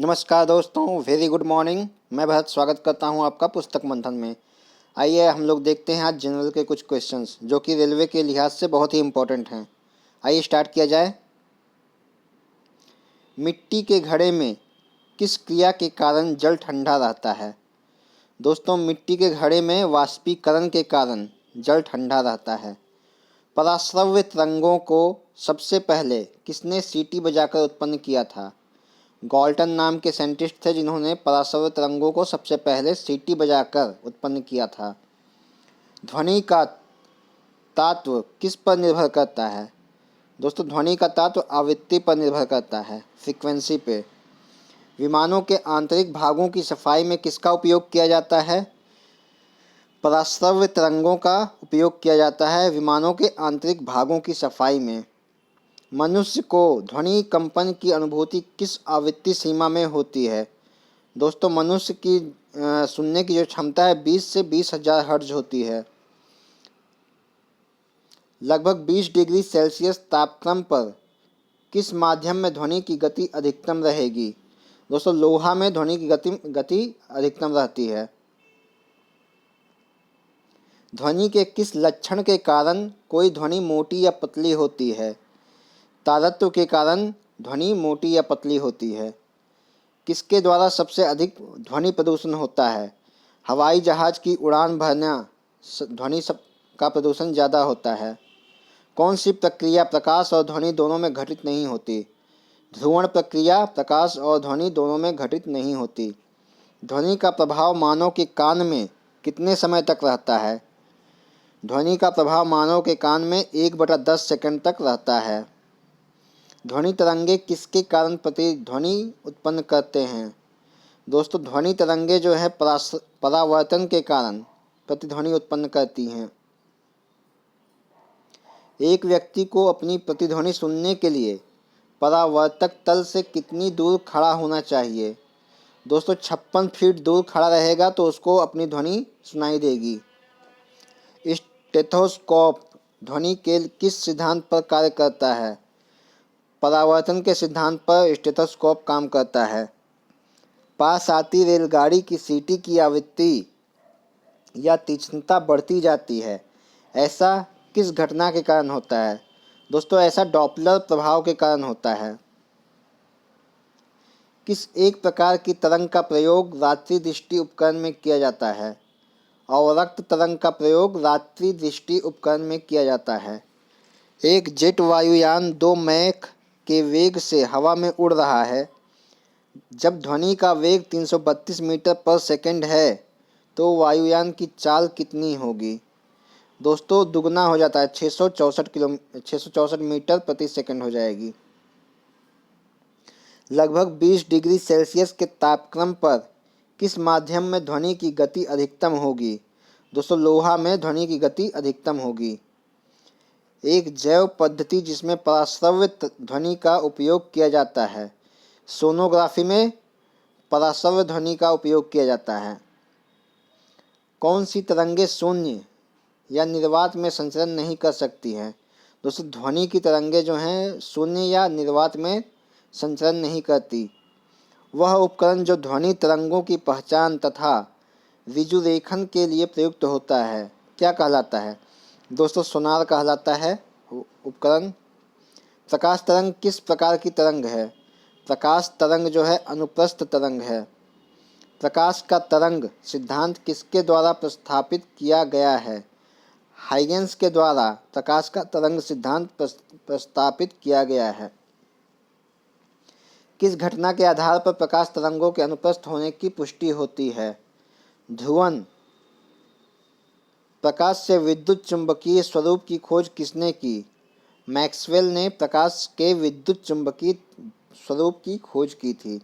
नमस्कार दोस्तों, very good morning. मैं भरत स्वागत करता हूं आपका पुस्तक मंथन में। आइए हम लोग देखते हैं आज जनरल के कुछ क्वेश्चंस जो कि रेलवे के लिहाज से बहुत ही इम्पोर्टेंट हैं। आइए स्टार्ट किया जाए। मिट्टी के घड़े में किस क्रिया के कारण जल ठंडा रहता है? दोस्तों, मिट्टी के घड़े में वाष्पीकरण के कारण जल ठंडा रहता है। पराश्रव्य तरंगों को सबसे पहले किसने सीटी बजाकर उत्पन्न किया था? गॉल्टन नाम के साइंटिस्ट थे जिन्होंने पराश्रव्य तरंगों को सबसे पहले सीटी बजाकर उत्पन्न किया था। ध्वनि का तात्व किस पर निर्भर करता है? दोस्तों, ध्वनि का तात्व आवृत्ति पर निर्भर करता है, फ्रीक्वेंसी पे। विमानों के आंतरिक भागों की सफाई में किसका उपयोग किया जाता है? पराश्रव्य तरंगों का उपयोग किया जाता है विमानों के आंतरिक भागों की सफाई में। मनुष्य को ध्वनि कंपन की अनुभूति किस आवृत्ति सीमा में होती है? दोस्तों, मनुष्य की सुनने की जो क्षमता है 20 से 20,000 हर्ट्ज होती है। लगभग 20 डिग्री सेल्सियस तापक्रम पर किस माध्यम में ध्वनि की गति अधिकतम रहेगी? दोस्तों, लोहा में ध्वनि की गति अधिकतम रहती है। ध्वनि के किस लक्षण के कारण कोई ध्वनि मोटी या पतली होती है? तारतम्य के कारण ध्वनि मोटी या पतली होती है। किसके द्वारा सबसे अधिक ध्वनि प्रदूषण होता है? हवाई जहाज की उड़ान भरना ध्वनि का प्रदूषण ज़्यादा होता है। कौन सी प्रक्रिया प्रकाश और ध्वनि दोनों में घटित नहीं होती? ध्रुवण प्रक्रिया प्रकाश और ध्वनि दोनों में घटित नहीं होती। ध्वनि का प्रभाव मानव के कान में कितने समय तक रहता है? ध्वनि का प्रभाव मानव के कान में 1/10 सेकंड तक रहता है। ध्वनि तरंगे किसके कारण प्रतिध्वनि उत्पन्न करते हैं? दोस्तों, ध्वनि तरंगे जो है परावर्तन के कारण प्रतिध्वनि उत्पन्न करती हैं। एक व्यक्ति को अपनी प्रतिध्वनि सुनने के लिए परावर्तक तल से कितनी दूर खड़ा होना चाहिए? दोस्तों, 56 फीट दूर खड़ा रहेगा तो उसको अपनी ध्वनि सुनाई देगी। स्टेथोस्कोप ध्वनि के किस सिद्धांत पर कार्य करता है? परावर्तन के सिद्धांत पर स्टेथोस्कोप काम करता है। पास आती रेलगाड़ी की सीटी की आवृत्ति या तीक्ष्णता बढ़ती जाती है, ऐसा किस घटना के कारण होता है? दोस्तों, ऐसा डॉपलर प्रभाव के कारण होता है। किस एक प्रकार की तरंग का प्रयोग रात्रि दृष्टि उपकरण में किया जाता है? अवरक्त तरंग का प्रयोग रात्रि दृष्टि उपकरण में किया जाता है। एक जेट वायुयान 2 मैक के वेग से हवा में उड़ रहा है। जब ध्वनि का वेग 332 मीटर पर सेकंड है तो वायुयान की चाल कितनी होगी? दोस्तों, दुगना हो जाता है, 664 मीटर प्रति सेकंड हो जाएगी। लगभग 20 डिग्री सेल्सियस के तापक्रम पर किस माध्यम में ध्वनि की गति अधिकतम होगी? दोस्तों, लोहा में ध्वनि की गति अधिकतम होगी। एक जैव पद्धति जिसमें पराश्रव्य ध्वनि का उपयोग किया जाता है। सोनोग्राफी में पराश्रव्य ध्वनि का उपयोग किया जाता है। कौन सी तरंगे शून्य या निर्वात में संचरण नहीं कर सकती हैं? दोस्तों, ध्वनि की तरंगे जो हैं शून्य या निर्वात में संचरण नहीं करती। वह उपकरण जो ध्वनि तरंगों की पहचान तथा विजुरेखन के लिए प्रयुक्त होता है क्या कहलाता है? दोस्तों, सोनार कहलाता है उपकरण। प्रकाश तरंग किस प्रकार की तरंग है? प्रकाश तरंग जो है अनुप्रस्थ तरंग है। प्रकाश का तरंग सिद्धांत किसके द्वारा प्रस्तावित किया गया है? हाइगेंस के द्वारा प्रकाश का तरंग सिद्धांत प्रस्तावित किया गया है। किस घटना के आधार पर प्रकाश तरंगों के अनुप्रस्थ होने की पुष्टि होती है? ध्रुवण। प्रकाश से विद्युत चुंबकीय स्वरूप की खोज किसने की? मैक्सवेल ने प्रकाश के विद्युत चुंबकीय स्वरूप की खोज की थी।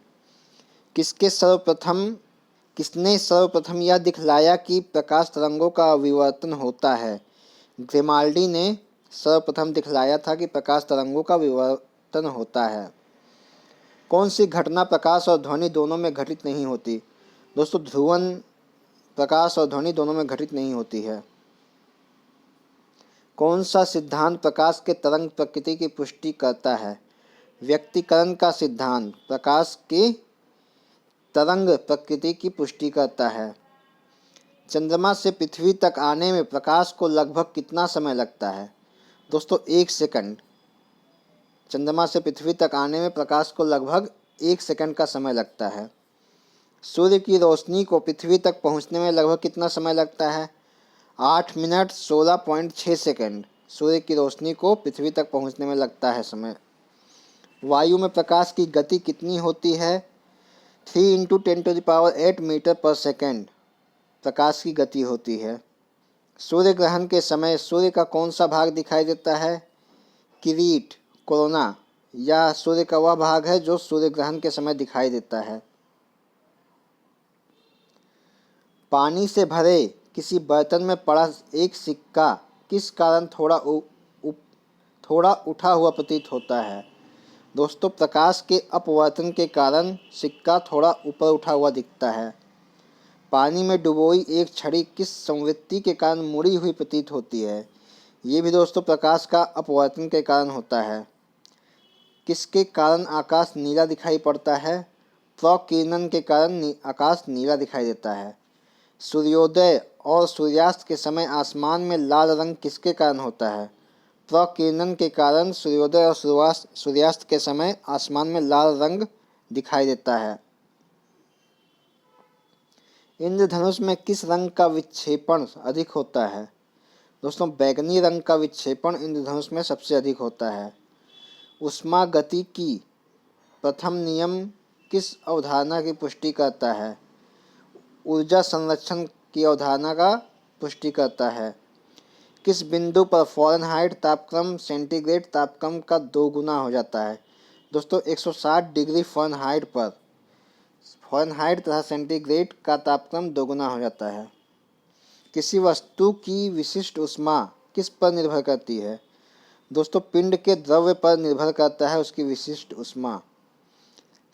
किसने सर्वप्रथम यह दिखलाया कि प्रकाश तरंगों का विवर्तन होता है? ग्रिमाल्डी ने सर्वप्रथम दिखलाया था कि प्रकाश तरंगों का विवर्तन होता है। कौन सी घटना प्रकाश और ध्वनि दोनों में घटित नहीं होती? दोस्तों, ध्रुवण प्रकाश और ध्वनि दोनों में घटित नहीं होती है। कौन सा सिद्धांत प्रकाश के तरंग प्रकृति की पुष्टि करता है? व्यक्तीकरण का सिद्धांत प्रकाश की तरंग प्रकृति की पुष्टि करता है। चंद्रमा से पृथ्वी तक आने में प्रकाश को लगभग कितना समय लगता है? दोस्तों 1 सेकंड। चंद्रमा से पृथ्वी तक आने में प्रकाश को लगभग 1 सेकंड का समय लगता है। सूर्य की रोशनी को पृथ्वी तक पहुंचने में लगभग कितना समय लगता है? 8 मिनट 16.6 सेकंड सूर्य की रोशनी को पृथ्वी तक पहुंचने में लगता है समय। वायु में प्रकाश की गति कितनी होती है? 3 × 10⁸ मीटर पर सेकंड प्रकाश की गति होती है। सूर्य ग्रहण के समय सूर्य का कौन सा भाग दिखाई देता है? किरीट, कोरोना। यह सूर्य का वह भाग है जो सूर्य ग्रहण के समय दिखाई देता है। पानी से भरे किसी बर्तन में पड़ा एक सिक्का किस कारण थोड़ा उठा हुआ प्रतीत होता है? दोस्तों प्रकाश के अपवर्तन के कारण सिक्का थोड़ा ऊपर उठा हुआ दिखता है। पानी में डुबोई एक छड़ी किस संवृत्ति के कारण मुड़ी हुई प्रतीत होती है? ये भी दोस्तों प्रकाश का अपवर्तन के कारण होता है। किसके कारण आकाश नीला दिखाई पड़ता है? प्रकिरणन के कारण आकाश नीला दिखाई देता है। सूर्योदय और सूर्यास्त के समय आसमान में लाल रंग किसके कारण होता है? प्रकिरणन के कारण सूर्योदय और सूर्यास्त के समय आसमान में लाल रंग दिखाई देता है। इंद्रधनुष में किस रंग का विक्षेपण अधिक होता है? दोस्तों बैंगनी रंग का विक्षेपण इंद्रधनुष में सबसे अधिक होता है। ऊष्मागति की प्रथम नियम किस अवधारणा की पुष्टि करता है? ऊर्जा संरक्षण की अवधारणा का पुष्टि करता है। किस बिंदु पर फ़ारेनहाइट तापक्रम सेंटीग्रेड तापक्रम का 2 गुना हो जाता है? दोस्तों 160 डिग्री फ़ारेनहाइट पर फ़ारेनहाइट तथा सेंटीग्रेड का तापक्रम 2 गुना हो जाता है। किसी वस्तु की विशिष्ट ऊष्मा किस पर निर्भर करती है? दोस्तों पिंड के द्रव्य पर निर्भर करता है उसकी विशिष्ट ऊष्मा।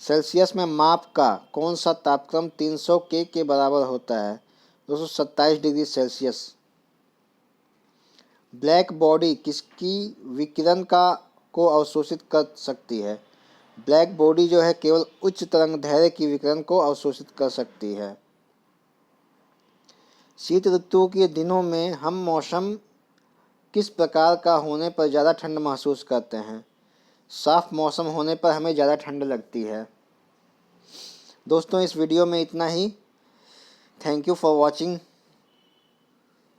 सेल्सियस में माप का कौन सा तापक्रम 300 के बराबर होता है? दोस्तों 27 डिग्री सेल्सियस। ब्लैक बॉडी किसकी विकिरण को अवशोषित कर सकती है? ब्लैक बॉडी जो है केवल उच्च तरंगदैर्घ्य की विकिरण को अवशोषित कर सकती है। शीत ऋतु के दिनों में हम मौसम किस प्रकार का होने पर ज़्यादा ठंड महसूस करते हैं? साफ मौसम होने पर हमें ज़्यादा ठंड लगती है। दोस्तों इस वीडियो में इतना ही। Thank you for watching.